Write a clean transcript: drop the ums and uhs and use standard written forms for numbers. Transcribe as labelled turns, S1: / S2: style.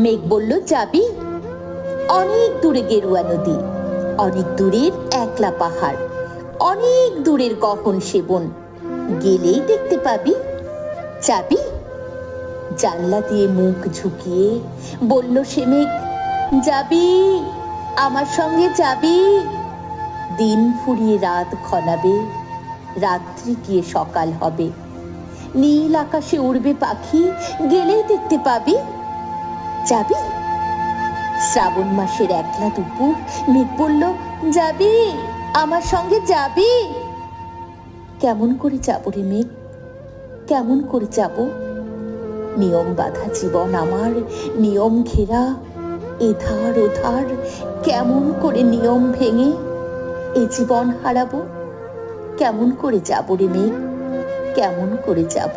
S1: মেঘ বলল, যাবি? অনেক দূরে গেরুয়া নদী, অনেক দূরের একলা পাহাড়, অনেক দূরের গহন সেবন, গেলেই দেখতে পাবি। যাবি? জানলা দিয়ে মুখ ঝুঁকিয়ে বলল সে মেঘ, যাবি? আমার সঙ্গে যাবি? দিন ফুরিয়ে রাত ঘনাবে, রাত্রি গিয়ে সকাল হবে, নীল আকাশে উড়বে পাখি, গেলেই দেখতে পাবি। যাবি? শ্রাবণ মাসের একলা দুপুর, মেঘ বলল, যাবি? আমার সঙ্গে যাবি? কেমন করে যাব রে মেঘ, কেমন করে যাব? নিয়ম বাঁধা জীবন আমার, নিয়ম ঘেরা, এধার ওধার, কেমন করে নিয়ম ভেঙে এ জীবন হারাবো? কেমন করে যাব রে মেঘ, কেমন করে যাব?